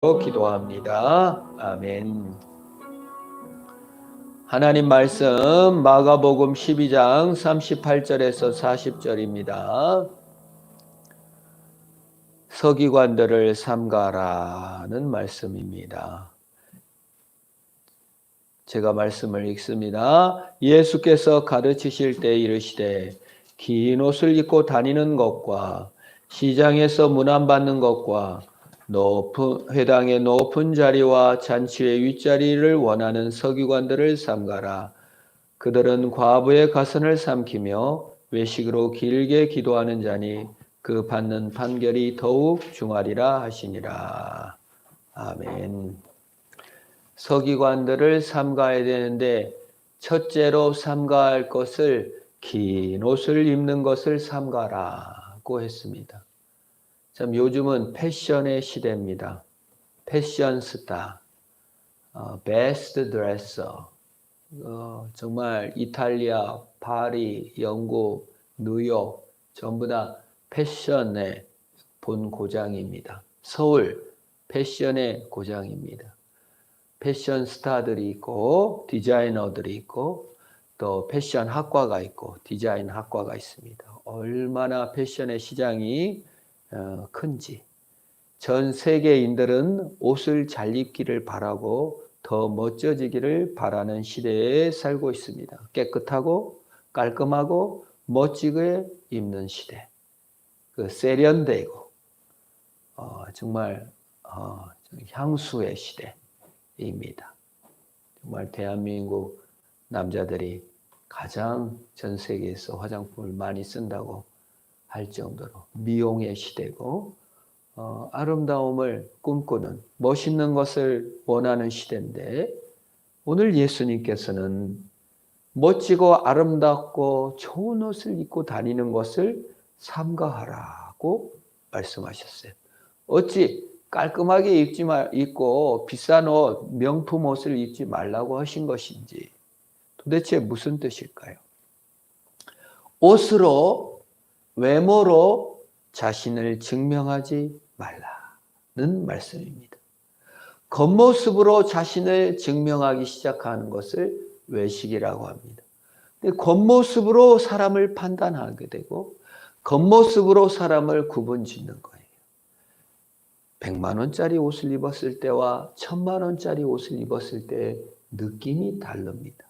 기도합니다. 아멘. 하나님 말씀 마가복음 12장 38절에서 40절입니다. 서기관들을 삼가라는 말씀입니다. 제가 말씀을 읽습니다. 예수께서 가르치실 때 이르시되 긴 옷을 입고 다니는 것과 시장에서 문안받는 것과 회당의 높은 자리와 잔치의 윗자리를 원하는 서기관들을 삼가라. 그들은 과부의 가선을 삼키며 외식으로 길게 기도하는 자니 그 받는 판결이 더욱 중하리라 하시니라. 아멘. 서기관들을 삼가야 되는데 첫째로 삼가할 것을 긴 옷을 입는 것을 삼가라고 했습니다. 참 요즘은 패션의 시대입니다. 패션 스타, 베스트 드레서, 정말 이탈리아, 파리, 영국, 뉴욕 전부 다 패션의 본 고장입니다. 서울 패션의 고장입니다. 패션 스타들이 있고 디자이너들이 있고 또 패션 학과가 있고 디자인 학과가 있습니다. 얼마나 패션의 시장이 큰지. 전 세계인들은 옷을 잘 입기를 바라고 더 멋져지기를 바라는 시대에 살고 있습니다. 깨끗하고 깔끔하고 멋지게 입는 시대. 세련되고 정말 향수의 시대입니다. 정말 대한민국 남자들이 가장 전 세계에서 화장품을 많이 쓴다고 할 정도로 미용의 시대고 아름다움을 꿈꾸는 멋있는 것을 원하는 시대인데 오늘 예수님께서는 멋지고 아름답고 좋은 옷을 입고 다니는 것을 삼가하라고 말씀하셨어요. 어찌 깔끔하게 입고 비싼 옷, 명품 옷을 입지 말라고 하신 것인지 도대체 무슨 뜻일까요? 옷으로 외모로 자신을 증명하지 말라는 말씀입니다. 겉모습으로 자신을 증명하기 시작하는 것을 외식이라고 합니다. 근데 겉모습으로 사람을 판단하게 되고 겉모습으로 사람을 구분 짓는 거예요. 100만 원짜리 옷을 입었을 때와 1000만 원짜리 옷을 입었을 때 느낌이 다릅니다.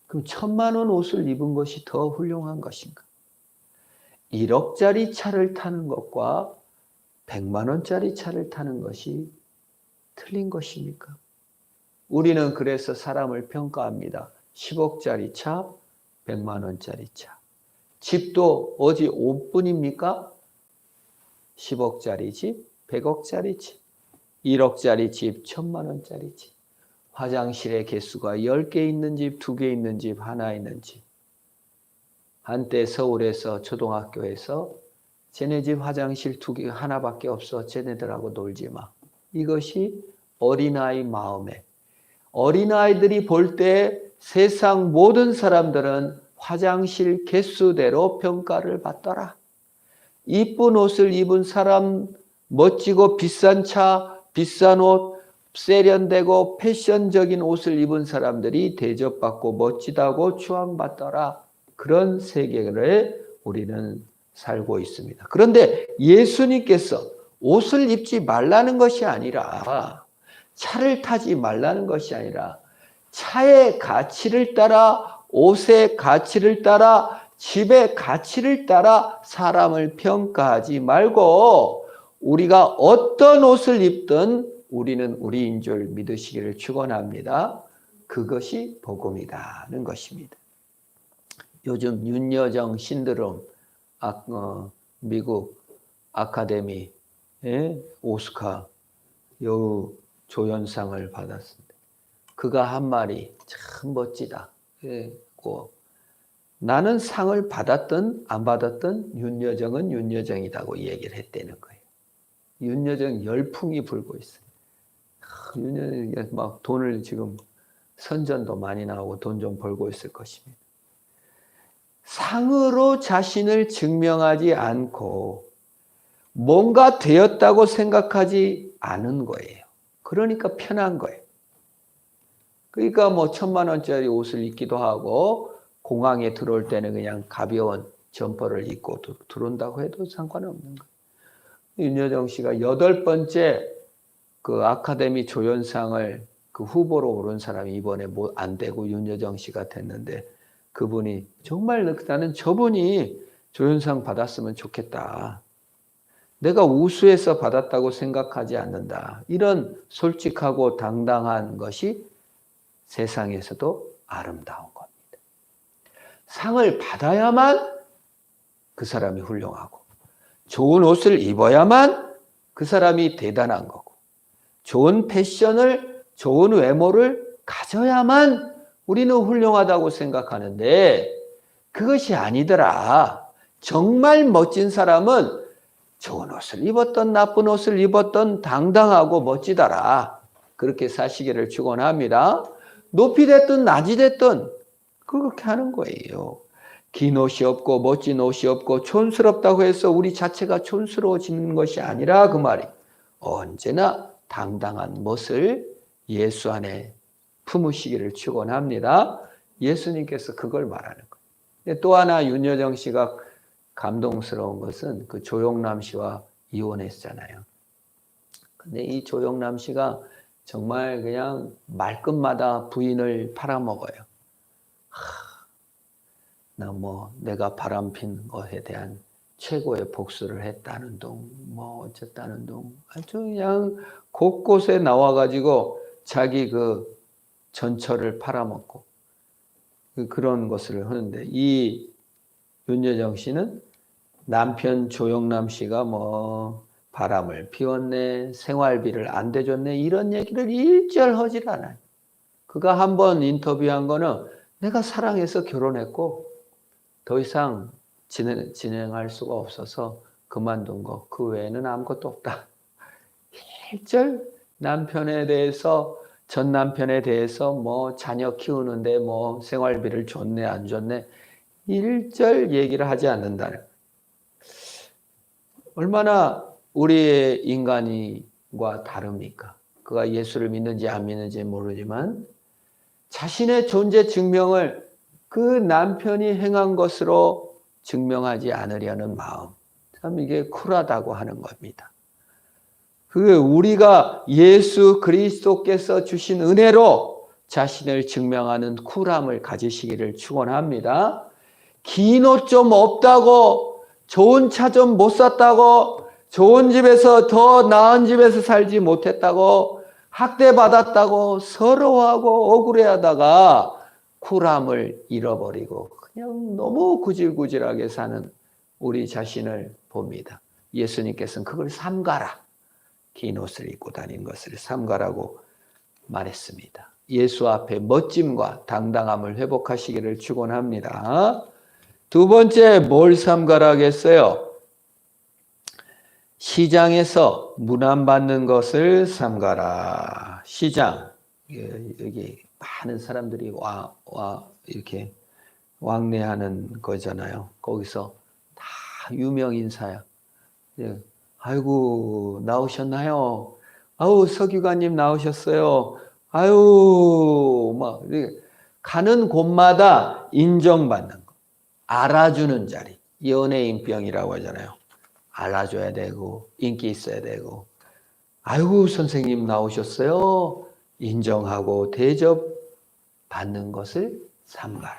그럼 1000만 원 옷을 입은 것이 더 훌륭한 것인가? 1억짜리 차를 타는 것과 100만 원짜리 차를 타는 것이 틀린 것입니까? 우리는 그래서 사람을 평가합니다. 10억짜리 차, 100만 원짜리 차. 집도 어디 5분입니까? 10억짜리 집, 100억짜리 집, 1억짜리 집, 1000만 원짜리 집. 화장실의 개수가 10개 있는 집, 2개 있는 집, 하나 있는 집. 한때 서울에서 초등학교에서 쟤네 집 화장실 2개 하나밖에 없어. 쟤네들하고 놀지 마. 이것이 어린아이 마음에. 어린아이들이 볼 때 세상 모든 사람들은 화장실 개수대로 평가를 받더라. 이쁜 옷을 입은 사람, 멋지고 비싼 차, 비싼 옷, 세련되고 패션적인 옷을 입은 사람들이 대접받고 멋지다고 추앙받더라. 그런 세계를 우리는 살고 있습니다. 그런데 예수님께서 옷을 입지 말라는 것이 아니라 차를 타지 말라는 것이 아니라 차의 가치를 따라 옷의 가치를 따라 집의 가치를 따라 사람을 평가하지 말고 우리가 어떤 옷을 입든 우리는 우리인 줄 믿으시기를 축원합니다. 그것이 복음이라는 것입니다. 요즘 윤여정 신드롬 미국 아카데미 오스카 여우 조연상을 받았습니다. 그가 한 말이 참 멋지다. 나는 상을 받았든 안 받았든 윤여정은 윤여정이라고 얘기를 했다는 거예요. 윤여정 열풍이 불고 있어요. 윤여정이 막 돈을 지금 선전도 많이 나오고 돈 좀 벌고 있을 것입니다. 상으로 자신을 증명하지 않고 뭔가 되었다고 생각하지 아는 거예요. 그러니까 편한 거예요. 그러니까 뭐 1,000만 원짜리 옷을 입기도 하고 공항에 들어올 때는 그냥 가벼운 점퍼를 입고 들어온다고 해도 상관없는 거예요. 윤여정 씨가 8번째 그 아카데미 조연상을 그 후보로 오른 사람이 이번에 뭐 안 되고 윤여정 씨가 됐는데 그분이 정말 나는 저분이 조연상 받았으면 좋겠다. 내가 우수해서 받았다고 생각하지 않는다. 이런 솔직하고 당당한 것이 세상에서도 아름다운 겁니다. 상을 받아야만 그 사람이 훌륭하고 좋은 옷을 입어야만 그 사람이 대단한 거고 좋은 패션을 좋은 외모를 가져야만 우리는 훌륭하다고 생각하는데 그것이 아니더라. 정말 멋진 사람은 좋은 옷을 입었던 나쁜 옷을 입었던 당당하고 멋지더라. 그렇게 사시기를 축원합니다. 높이 됐든 낮이 됐든 그렇게 하는 거예요. 긴 옷이 없고 멋진 옷이 없고 촌스럽다고 해서 우리 자체가 촌스러워지는 것이 아니라 그 말이 언제나 당당한 멋을 예수 안에 품으시기를 축원합니다. 예수님께서 그걸 말하는 거예요. 또 하나 윤여정 씨가 감동스러운 것은 그 조영남 씨와 이혼했잖아요. 근데 이 조영남 씨가 정말 그냥 말끝마다 부인을 팔아먹어요. 나 뭐 내가 바람핀 것에 대한 최고의 복수를 했다는 둥, 뭐 어쨌다는 둥, 아주 그냥 곳곳에 나와가지고 자기 그 전처를 팔아먹고 그런 것을 하는데 이 윤여정 씨는 남편 조영남 씨가 뭐 바람을 피웠네, 생활비를 안 대줬네 이런 얘기를 일절 하질 않아요. 그가 한번 인터뷰한 거는 내가 사랑해서 결혼했고 더 이상 진행할 수가 없어서 그만둔 거. 그 외에는 아무것도 없다. 일절 남편에 대해서 전 남편에 대해서 뭐 자녀 키우는데 뭐 생활비를 줬네 안 줬네 일절 얘기를 하지 않는다는. 얼마나 우리의 인간과 다릅니까? 그가 예수를 믿는지 안 믿는지 모르지만 자신의 존재 증명을 그 남편이 행한 것으로 증명하지 않으려는 마음. 참 이게 쿨하다고 하는 겁니다. 그 우리가 예수 그리스도께서 주신 은혜로 자신을 증명하는 쿨함을 가지시기를 축원합니다. 긴 옷 좀 없다고, 좋은 차 좀 못 샀다고, 좋은 집에서 더 나은 집에서 살지 못했다고, 학대받았다고 서러워하고 억울해하다가 쿨함을 잃어버리고 그냥 너무 구질구질하게 사는 우리 자신을 봅니다. 예수님께서는 그걸 삼가라. 긴 옷을 입고 다니는 것을 삼가라고 말했습니다. 예수 앞에 멋짐과 당당함을 회복하시기를 축원합니다. 두 번째 뭘 삼가라 하겠어요? 시장에서 문안받는 것을 삼가라. 시장. 여기 많은 사람들이 이렇게 왕래하는 거잖아요. 거기서 다 유명 인사야. 아이고, 나오셨나요? 아우, 서기관님 나오셨어요. 아유, 막, 가는 곳마다 인정받는 거. 알아주는 자리. 연예인병이라고 하잖아요. 알아줘야 되고, 인기 있어야 되고. 아이고, 선생님 나오셨어요. 인정하고 대접받는 것을 삼가라.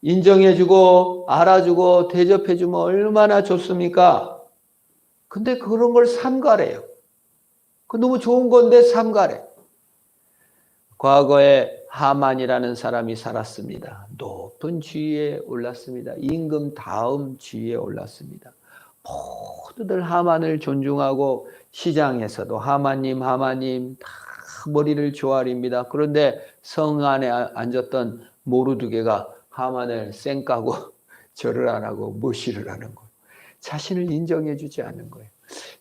인정해주고, 알아주고, 대접해주면 얼마나 좋습니까? 근데 그런 걸 삼가래요. 그 너무 좋은 건데 삼가래. 과거에 하만이라는 사람이 살았습니다. 높은 지위에 올랐습니다. 임금 다음 지위에 올랐습니다. 모두들 하만을 존중하고 시장에서도 하만님 다 머리를 조아립니다. 그런데 성 안에 앉았던 모르드게가 하만을 쌩까고 절을 안 하고 무시를 하는 거예요. 자신을 인정해 주지 않는 거예요.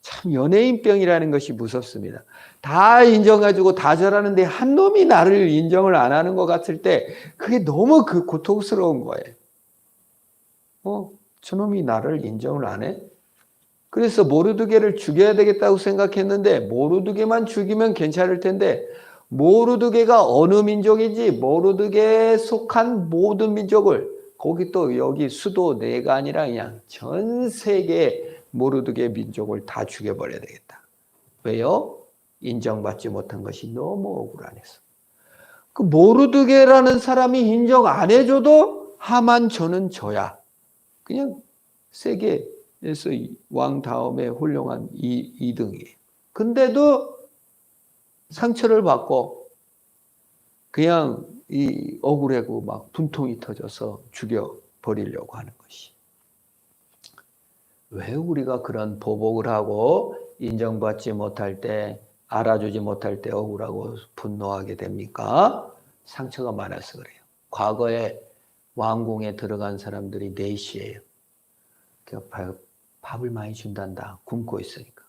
참 연예인병이라는 것이 무섭습니다. 다 인정해주고 다 잘하는데 한 놈이 나를 인정을 안 하는 것 같을 때 그게 너무 고통스러운 거예요. 저놈이 나를 인정을 안 해? 그래서 모르드게를 죽여야 되겠다고 생각했는데 모르드게만 죽이면 괜찮을 텐데 모르드게가 어느 민족인지 모르드게에 속한 모든 민족을 거기 또 여기 수도 내가 아니라 그냥 전 세계 모르드게 민족을 다 죽여버려야 되겠다. 왜요? 인정받지 못한 것이 너무 억울하네서. 그 모르드게라는 사람이 인정 안 해줘도 하만 저는 저야. 그냥 세계에서 왕 다음에 훌륭한 2등이에요. 근데도 상처를 받고 그냥 억울하고 막 분통이 터져서 죽여버리려고 하는 것이. 왜 우리가 그런 보복을 하고 인정받지 못할 때, 알아주지 못할 때 억울하고 분노하게 됩니까? 상처가 많아서 그래요. 과거에 왕궁에 들어간 사람들이 넷이에요. 밥을 많이 준단다. 굶고 있으니까.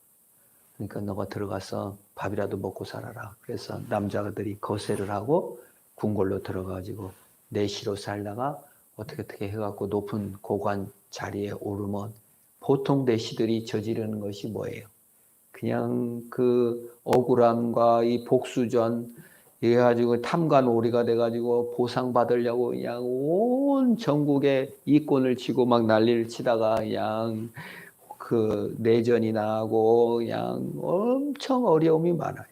그러니까 너가 들어가서 밥이라도 먹고 살아라. 그래서 남자들이 거세를 하고 궁궐로 들어가가지고 내시로 살다가 어떻게 해갖고 높은 고관 자리에 오르면 보통 내시들이 저지르는 것이 뭐예요? 그냥 그 억울함과 이 복수전 이래가지고 탐관오리가 돼가지고 보상받으려고 그냥 온 전국에 이권을 쥐고 막 난리를 치다가 그냥 그 내전이 나고 그냥 엄청 어려움이 많아요.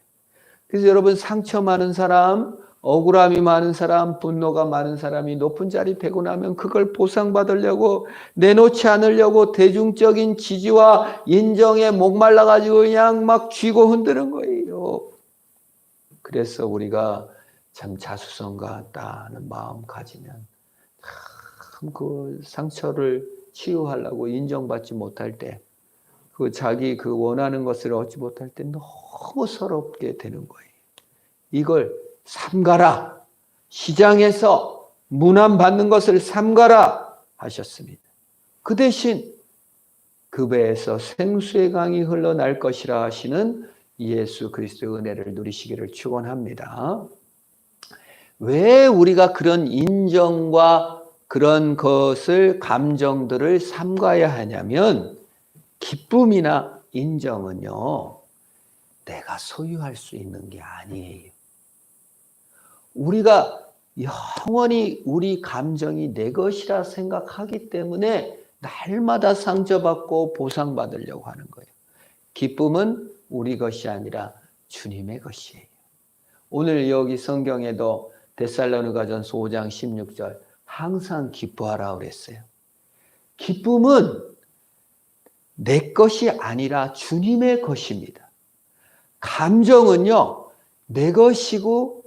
그래서 여러분 상처 많은 사람, 억울함이 많은 사람, 분노가 많은 사람이 높은 자리 되고 나면 그걸 보상받으려고 내놓지 않으려고 대중적인 지지와 인정에 목말라가지고 그냥 막 쥐고 흔드는 거예요. 그래서 우리가 참 자수성 같다는 마음 가지면 참 그 상처를 치유하려고 인정받지 못할 때, 그 자기 그 원하는 것을 얻지 못할 때 너무 서럽게 되는 거예요. 이걸 삼가라. 시장에서 문안받는 것을 삼가라 하셨습니다. 그 대신 그 배에서 생수의 강이 흘러날 것이라 하시는 예수 그리스도의 은혜를 누리시기를 축원합니다. 왜 우리가 그런 인정과 그런 것을 감정들을 삼가야 하냐면 기쁨이나 인정은요 내가 소유할 수 있는 게 아니에요. 우리가 영원히 우리 감정이 내 것이라 생각하기 때문에 날마다 상처받고 보상받으려고 하는 거예요. 기쁨은 우리 것이 아니라 주님의 것이에요. 오늘 여기 성경에도 데살로니가전서 5장 16절 항상 기뻐하라 그랬어요. 기쁨은 내 것이 아니라 주님의 것입니다. 감정은요 내 것이고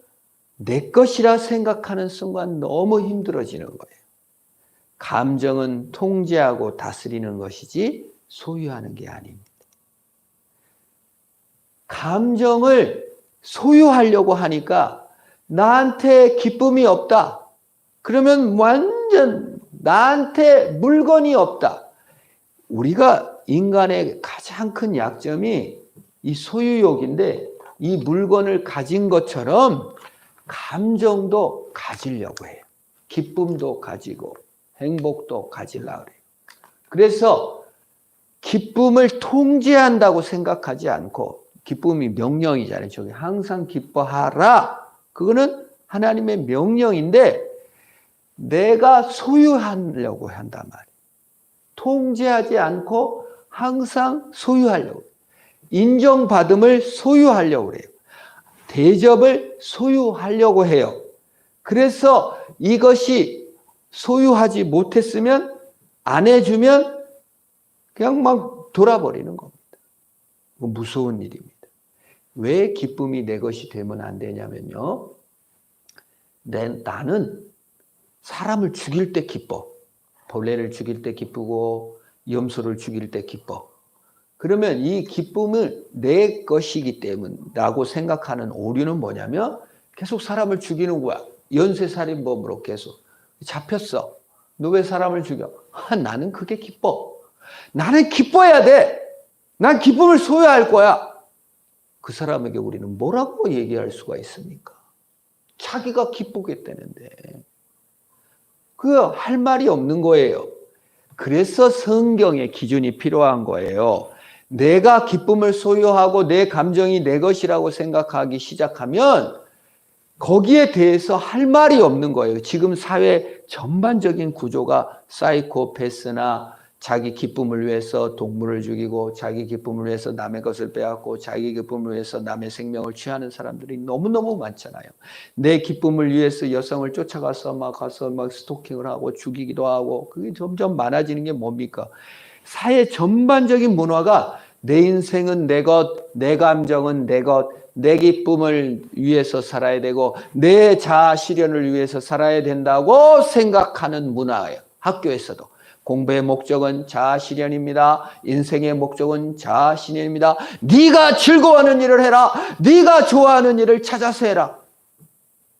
내 것이라 생각하는 순간 너무 힘들어지는 거예요. 감정은 통제하고 다스리는 것이지 소유하는 게 아닙니다. 감정을 소유하려고 하니까 나한테 기쁨이 없다. 그러면 완전 나한테 물건이 없다. 우리가 인간의 가장 큰 약점이 이 소유욕인데 이 물건을 가진 것처럼 감정도 가지려고 해요. 기쁨도 가지고 행복도 가지려고 해요. 그래서 기쁨을 통제한다고 생각하지 않고 기쁨이 명령이잖아요. 저기 항상 기뻐하라. 그거는 하나님의 명령인데 내가 소유하려고 한단 말이에요. 통제하지 않고 항상 소유하려고 해요. 인정받음을 소유하려고 해요. 대접을 소유하려고 해요. 그래서 이것이 소유하지 못했으면 안 해주면 그냥 막 돌아버리는 겁니다. 무서운 일입니다. 왜 기쁨이 내 것이 되면 안 되냐면요. 나는 사람을 죽일 때 기뻐. 벌레를 죽일 때 기쁘고 염소를 죽일 때 기뻐. 그러면 이 기쁨을 내 것이기 때문이라고 생각하는 오류는 뭐냐면 계속 사람을 죽이는 거야. 연쇄살인범으로 계속. 잡혔어. 너 왜 사람을 죽여? 나는 그게 기뻐. 나는 기뻐야 돼. 난 기쁨을 소유할 거야. 그 사람에게 우리는 뭐라고 얘기할 수가 있습니까? 자기가 기쁘겠다는데. 할 말이 없는 거예요. 그래서 성경의 기준이 필요한 거예요. 내가 기쁨을 소유하고 내 감정이 내 것이라고 생각하기 시작하면 거기에 대해서 할 말이 없는 거예요. 지금 사회 전반적인 구조가 사이코패스나 자기 기쁨을 위해서 동물을 죽이고 자기 기쁨을 위해서 남의 것을 빼앗고 자기 기쁨을 위해서 남의 생명을 취하는 사람들이 너무너무 많잖아요. 내 기쁨을 위해서 여성을 쫓아가서 막 스토킹을 하고 죽이기도 하고 그게 점점 많아지는 게 뭡니까? 사회 전반적인 문화가 내 인생은 내 것, 내 감정은 내 것, 내 기쁨을 위해서 살아야 되고 내 자아 실현을 위해서 살아야 된다고 생각하는 문화예요. 학교에서도. 공부의 목적은 자아 실현입니다. 인생의 목적은 자아 실현입니다. 네가 즐거워하는 일을 해라. 네가 좋아하는 일을 찾아서 해라.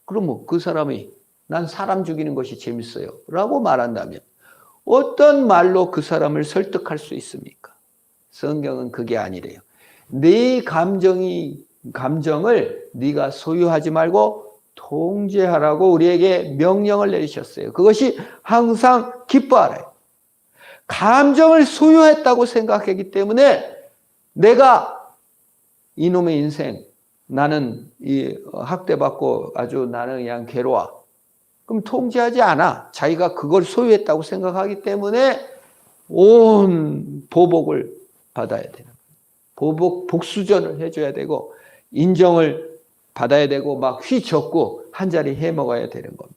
그러면 그 사람이 난 사람 죽이는 것이 재밌어요 라고 말한다면 어떤 말로 그 사람을 설득할 수 있습니까? 성경은 그게 아니래요. 네 감정을 네가 소유하지 말고 통제하라고 우리에게 명령을 내리셨어요. 그것이 항상 기뻐하래요. 감정을 소유했다고 생각하기 때문에 내가 이놈의 인생 나는 이 학대받고 아주 나는 그냥 괴로워. 그럼 통제하지 않아. 자기가 그걸 소유했다고 생각하기 때문에 온 보복을 받아야 되는 거예요. 복수전을 해줘야 되고 인정을 받아야 되고 막 휘젓고 한 자리 해먹어야 되는 겁니다.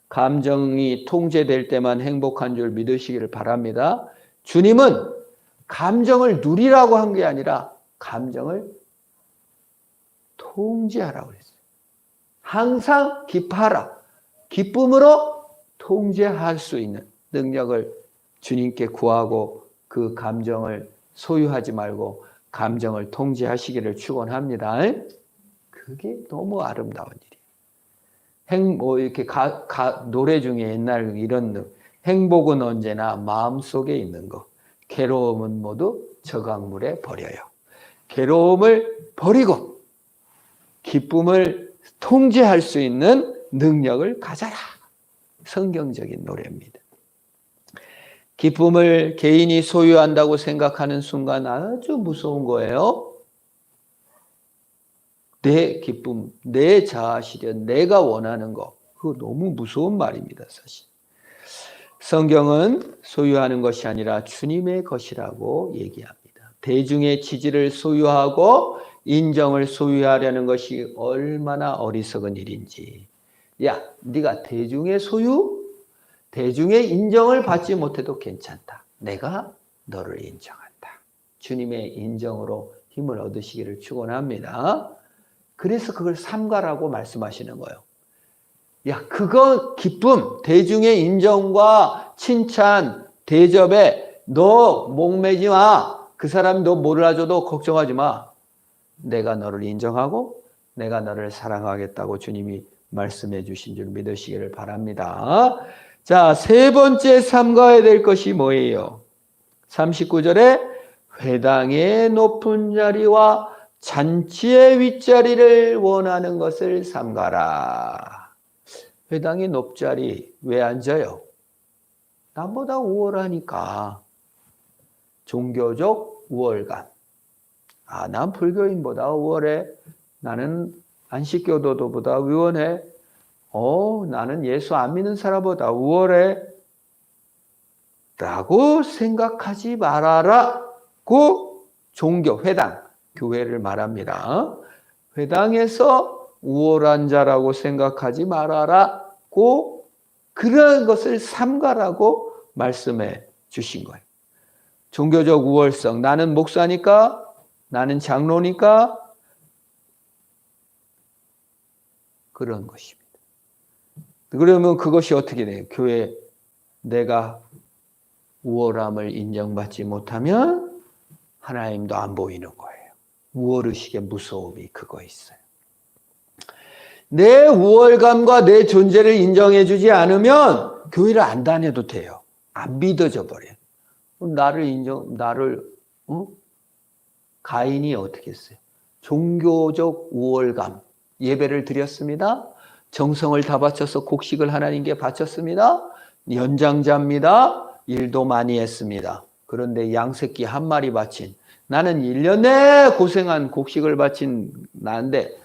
감정이 통제될 때만 행복한 줄 믿으시기를 바랍니다. 주님은 감정을 누리라고 한 게 아니라 감정을 통제하라고 했어요. 항상 기뻐하라. 기쁨으로 통제할 수 있는 능력을 주님께 구하고 그 감정을 소유하지 말고 감정을 통제하시기를 축원합니다. 그게 너무 아름다운 일이에요. 이렇게 노래 중에 옛날 이런 행복은 언제나 마음속에 있는 것, 괴로움은 모두 저강물에 버려요. 괴로움을 버리고 기쁨을 통제할 수 있는 능력을 가져라. 성경적인 노래입니다. 기쁨을 개인이 소유한다고 생각하는 순간 아주 무서운 거예요. 내 기쁨, 내 자아 실현, 내가 원하는 거. 그거 너무 무서운 말입니다, 사실. 성경은 소유하는 것이 아니라 주님의 것이라고 얘기합니다. 대중의 지지를 소유하고 인정을 소유하려는 것이 얼마나 어리석은 일인지. 야, 네가 대중의 소유? 대중의 인정을 받지 못해도 괜찮다. 내가 너를 인정한다. 주님의 인정으로 힘을 얻으시기를 축원합니다. 그래서 그걸 삼가라고 말씀하시는 거예요. 야, 그거 기쁨, 대중의 인정과 칭찬, 대접에 너 목매지 마. 그 사람이 너 몰라줘도 걱정하지 마. 내가 너를 인정하고 내가 너를 사랑하겠다고 주님이 말씀해 주신 줄 믿으시기를 바랍니다. 자, 세 번째 삼가야 될 것이 뭐예요? 39절에 회당의 높은 자리와 잔치의 윗자리를 원하는 것을 삼가라. 회당의 높자리 왜 앉아요? 남보다 우월하니까. 종교적 우월감. 난 불교인보다 우월해. 나는 안식교도보다 우월해. 나는 예수 안 믿는 사람보다 우월해. 라고 생각하지 말아라고 종교, 회당, 교회를 말합니다. 회당에서 우월한 자라고 생각하지 말아라고 그런 것을 삼가라고 말씀해 주신 거예요. 종교적 우월성, 나는 목사니까, 나는 장로니까 그런 것입니다. 그러면 그것이 어떻게 돼요? 교회 내가 우월함을 인정받지 못하면 하나님도 안 보이는 거예요. 우월의식의 무서움이 그거 있어요. 내 우월감과 내 존재를 인정해 주지 않으면 교회를 안 다녀도 돼요. 안 믿어져 버려요. 가인이 어떻게 했어요? 종교적 우월감. 예배를 드렸습니다. 정성을 다 바쳐서 곡식을 하나님께 바쳤습니다. 연장자입니다. 일도 많이 했습니다. 그런데 양새끼 한 마리 바친 나는 1년 내내 고생한 곡식을 바친 나인데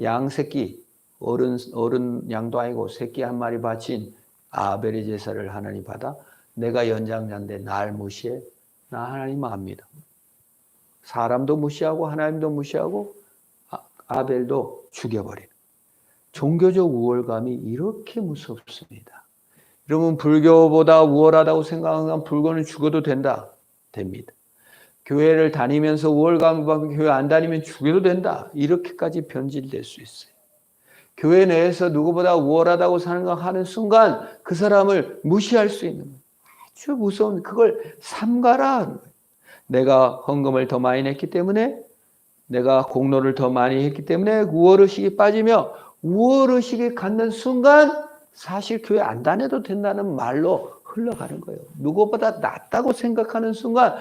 양 새끼, 어른 양도 아니고 새끼 한 마리 바친 아벨의 제사를 하나님 받아? 내가 연장자인데 날 무시해? 나 하나님 압니다. 사람도 무시하고 하나님도 무시하고 아벨도 죽여버리는. 종교적 우월감이 이렇게 무섭습니다. 여러분, 불교보다 우월하다고 생각하면 불교는 죽어도 됩니다. 교회를 다니면서 우월감을 받고 교회 안 다니면 죽여도 된다. 이렇게까지 변질될 수 있어요. 교회 내에서 누구보다 우월하다고 생각하는 순간 그 사람을 무시할 수 있는 거예요. 아주 무서운, 그걸 삼가라 하는 거예요. 내가 헌금을 더 많이 냈기 때문에, 내가 공로를 더 많이 했기 때문에 우월의식이 빠지며, 우월의식을 갖는 순간 사실 교회 안 다녀도 된다는 말로 흘러가는 거예요. 누구보다 낫다고 생각하는 순간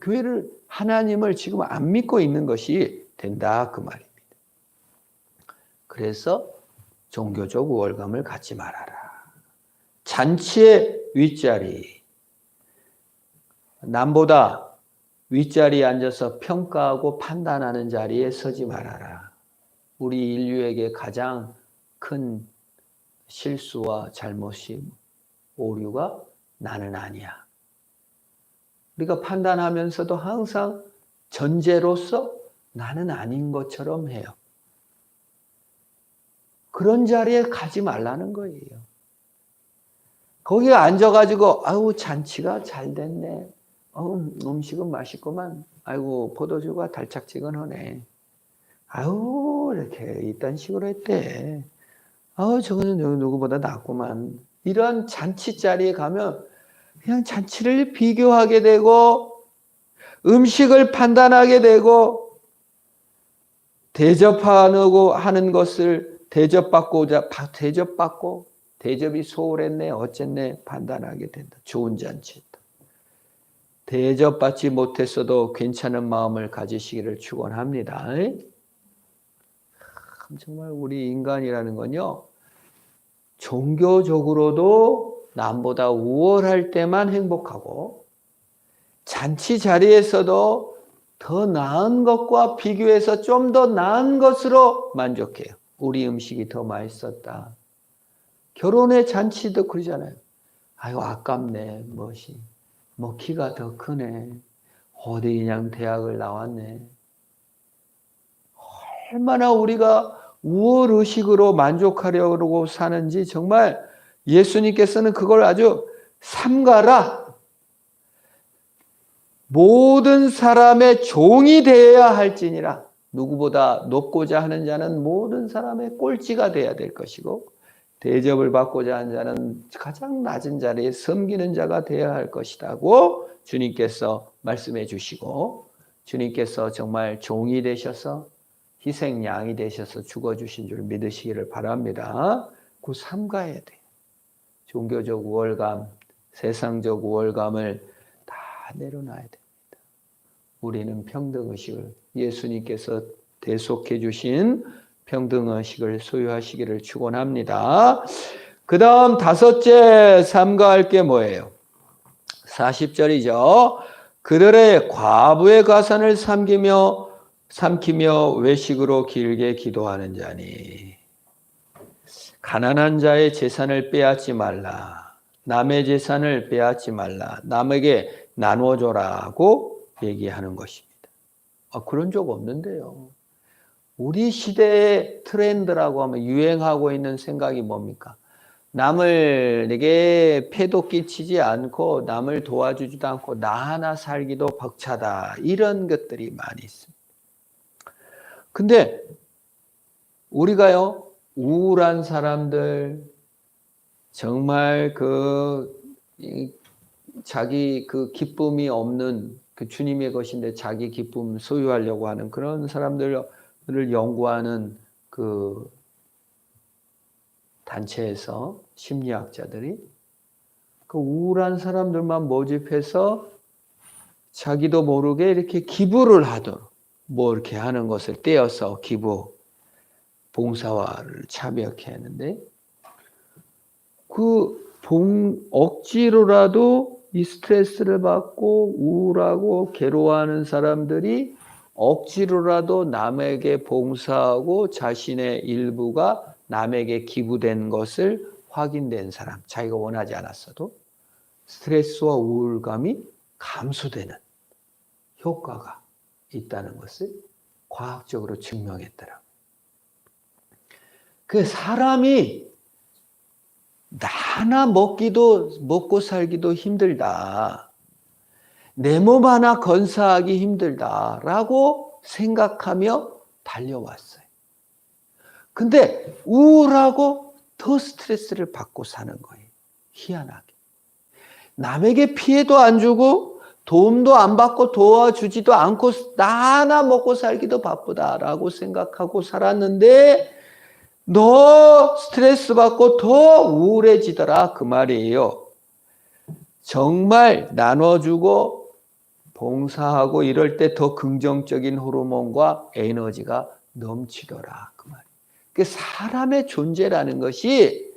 교회를, 하나님을 지금 안 믿고 있는 것이 된다, 그 말입니다. 그래서 종교적 우월감을 갖지 말아라. 잔치의 윗자리, 남보다 윗자리에 앉아서 평가하고 판단하는 자리에 서지 말아라. 우리 인류에게 가장 큰 실수와 잘못이, 오류가 나는 아니야. 우리가 판단하면서도 항상 전제로서 나는 아닌 것처럼 해요. 그런 자리에 가지 말라는 거예요. 거기에 앉아가지고 아유 잔치가 잘 됐네. 음식은 맛있구만. 아이고 포도주가 달짝지근하네. 아유 이렇게 이딴 식으로 했대. 아유 저거는 누구보다 낫구만. 이런 잔치 자리에 가면 그냥 잔치를 비교하게 되고 음식을 판단하게 되고 대접하고 하는 것을 대접받고 대접이 소홀했네 어쨌네 판단하게 된다. 좋은 잔치다. 대접받지 못했어도 괜찮은 마음을 가지시기를 축원합니다. 정말 우리 인간이라는 건요, 종교적으로도 남보다 우월할 때만 행복하고 잔치 자리에서도 더 나은 것과 비교해서 좀 더 나은 것으로 만족해요. 우리 음식이 더 맛있었다. 결혼의 잔치도 그러잖아요. 아유 아깝네. 뭐 키가 더 크네. 어디 그냥 대학을 나왔네. 얼마나 우리가 우월의식으로 만족하려고 사는지 정말 예수님께서는 그걸 아주 삼가라. 모든 사람의 종이 되어야 할지니라. 누구보다 높고자 하는 자는 모든 사람의 꼴찌가 되어야 될 것이고 대접을 받고자 하는 자는 가장 낮은 자리에 섬기는 자가 되어야 할 것이라고 주님께서 말씀해 주시고 주님께서 정말 종이 되셔서 희생양이 되셔서 죽어주신 줄 믿으시기를 바랍니다. 그 삼가야 돼요. 종교적 우월감, 세상적 우월감을 다 내려놔야 됩니다. 우리는 평등의식을, 예수님께서 대속해 주신 평등의식을 소유하시기를 축원합니다. 그 다음 다섯째 삼가할 게 뭐예요? 40절이죠. 그들의 과부의 가산을 삼키며 외식으로 길게 기도하는 자니 가난한 자의 재산을 빼앗지 말라. 남의 재산을 빼앗지 말라. 남에게 나눠줘라고 얘기하는 것입니다. 그런 적 없는데요. 우리 시대의 트렌드라고 하면 유행하고 있는 생각이 뭡니까? 남에게 폐도 끼치지 않고 남을 도와주지도 않고 나 하나 살기도 벅차다. 이런 것들이 많이 있습니다. 근데 우리가요, 우울한 사람들, 정말 자기 기쁨이 없는 주님의 것인데 자기 기쁨 소유하려고 하는 그런 사람들을 연구하는 단체에서 심리학자들이 우울한 사람들만 모집해서 자기도 모르게 이렇게 기부를 하도록 이렇게 하는 것을 떼어서 기부, 봉사와를 참여케 하는데 억지로라도 이 스트레스를 받고 우울하고 괴로워하는 사람들이 억지로라도 남에게 봉사하고 자신의 일부가 남에게 기부된 것을 확인된 사람, 자기가 원하지 않았어도 스트레스와 우울감이 감소되는 효과가 있다는 것을 과학적으로 증명했더라고요. 그 사람이 나나 먹고 살기도 힘들다. 내 몸 하나 건사하기 힘들다라고 생각하며 달려왔어요. 근데 우울하고 더 스트레스를 받고 사는 거예요. 희한하게. 남에게 피해도 안 주고 도움도 안 받고 도와주지도 않고 나 하나 먹고 살기도 바쁘다라고 생각하고 살았는데 더 스트레스 받고 더 우울해지더라 그 말이에요. 정말 나눠주고 봉사하고 이럴 때 더 긍정적인 호르몬과 에너지가 넘치더라 그 말이에요. 그 사람의 존재라는 것이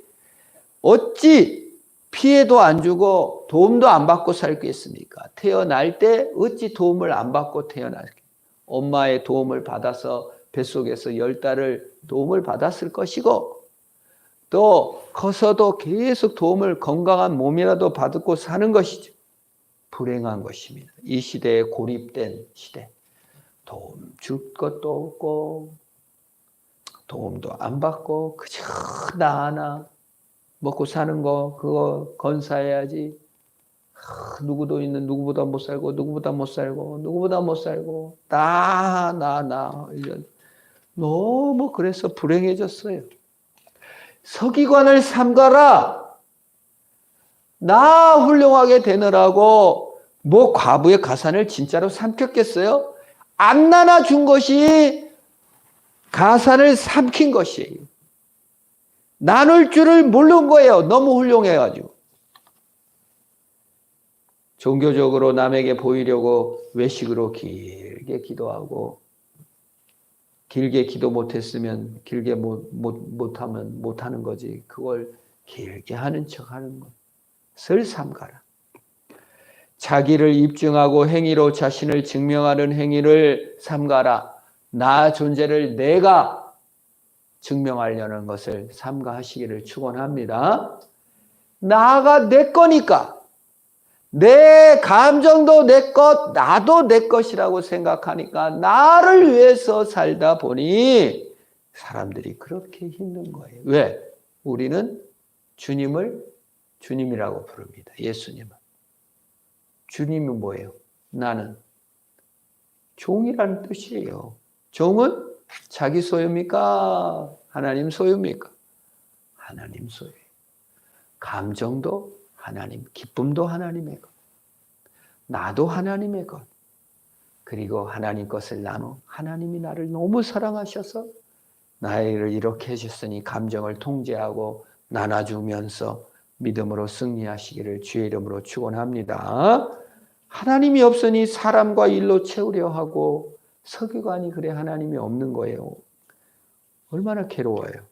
어찌 피해도 안 주고 도움도 안 받고 살겠습니까? 태어날 때 어찌 도움을 안 받고 태어났겠습니까? 엄마의 도움을 받아서 뱃속에서 10달을 도움을 받았을 것이고 또 커서도 계속 도움을 건강한 몸이라도 받고 사는 것이죠. 불행한 것입니다. 이 시대에 고립된 시대. 도움 줄 것도 없고 도움도 안 받고 그저 나 하나 먹고 사는 거 그거 건사해야지. 누구도 있는 누구보다 못 살고 누구보다 못 살고 누구보다 못 살고 나 이런 너무 그래서 불행해졌어요. 서기관을 삼가라. 나 훌륭하게 되느라고 뭐 과부의 가산을 진짜로 삼켰겠어요? 안 나눠준 것이 가산을 삼킨 것이에요. 나눌 줄을 모르는 거예요. 너무 훌륭해가지고. 종교적으로 남에게 보이려고 외식으로 길게 기도하고 길게 기도 못했으면 길게 못하면 못하는 거지. 그걸 길게 하는 척하는 것을 삼가라. 자기를 입증하고 행위로 자신을 증명하는 행위를 삼가라. 나 존재를 내가 증명하려는 것을 삼가하시기를 축원합니다. 나가 내 거니까 내 감정도 내 것, 나도 내 것이라고 생각하니까 나를 위해서 살다 보니 사람들이 그렇게 힘든 거예요. 왜? 우리는 주님을 주님이라고 부릅니다. 예수님은. 주님이 뭐예요? 나는 종이라는 뜻이에요. 종은 자기 소유입니까? 하나님 소유입니까? 하나님 소유예요. 감정도 하나님, 기쁨도 하나님의 것. 나도 하나님의 것. 그리고 하나님 것을 나눠 하나님이 나를 너무 사랑하셔서 나를 이렇게 해주셨으니 감정을 통제하고 나눠주면서 믿음으로 승리하시기를 주의 이름으로 축원합니다. 하나님이 없으니 사람과 일로 채우려 하고 서기관이 그래 하나님이 없는 거예요. 얼마나 괴로워요.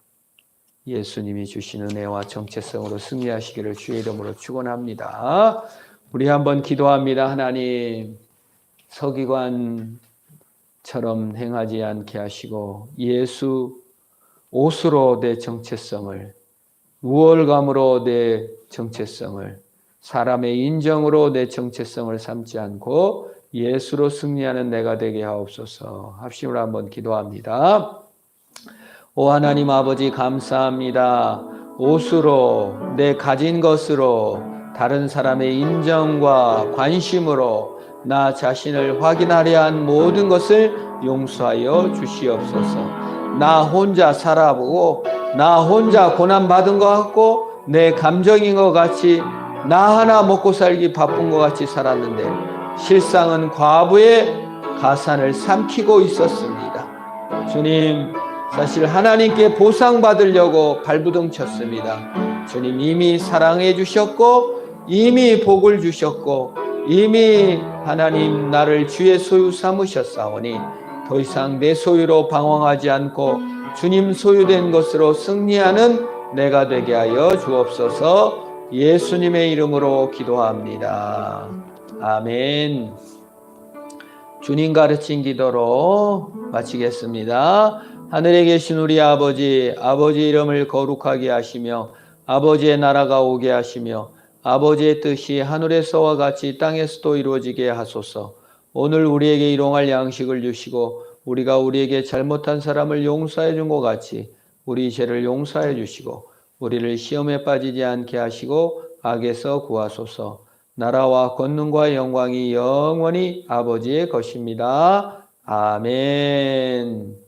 예수님이 주신 은혜와 정체성으로 승리하시기를 주의 이름으로 축원합니다. 우리 한번 기도합니다. 하나님, 서기관처럼 행하지 않게 하시고 예수 옷으로 내 정체성을, 우월감으로 내 정체성을, 사람의 인정으로 내 정체성을 삼지 않고 예수로 승리하는 내가 되게 하옵소서. 합심으로 한번 기도합니다. 오 하나님 아버지 감사합니다. 옷으로 내 가진 것으로 다른 사람의 인정과 관심으로 나 자신을 확인하려 한 모든 것을 용서하여 주시옵소서. 나 혼자 살아보고 나 혼자 고난받은 것 같고 내 감정인 것 같이 나 하나 먹고 살기 바쁜 것 같이 살았는데 실상은 과부의 가산을 삼키고 있었습니다. 주님, 사실 하나님께 보상받으려고 발부둥 쳤습니다. 주님 이미 사랑해 주셨고 이미 복을 주셨고 이미 하나님 나를 주의 소유 삼으셨사오니 더 이상 내 소유로 방황하지 않고 주님 소유된 것으로 승리하는 내가 되게 하여 주옵소서. 예수님의 이름으로 기도합니다. 아멘. 주님 가르친 기도로 마치겠습니다. 하늘에 계신 우리 아버지, 아버지 이름을 거룩하게 하시며 아버지의 나라가 오게 하시며 아버지의 뜻이 하늘에서와 같이 땅에서도 이루어지게 하소서. 오늘 우리에게 일용할 양식을 주시고 우리가 우리에게 잘못한 사람을 용서해 준 것 같이 우리 죄를 용서해 주시고 우리를 시험에 빠지지 않게 하시고 악에서 구하소서. 나라와 권능과 영광이 영원히 아버지의 것입니다. 아멘.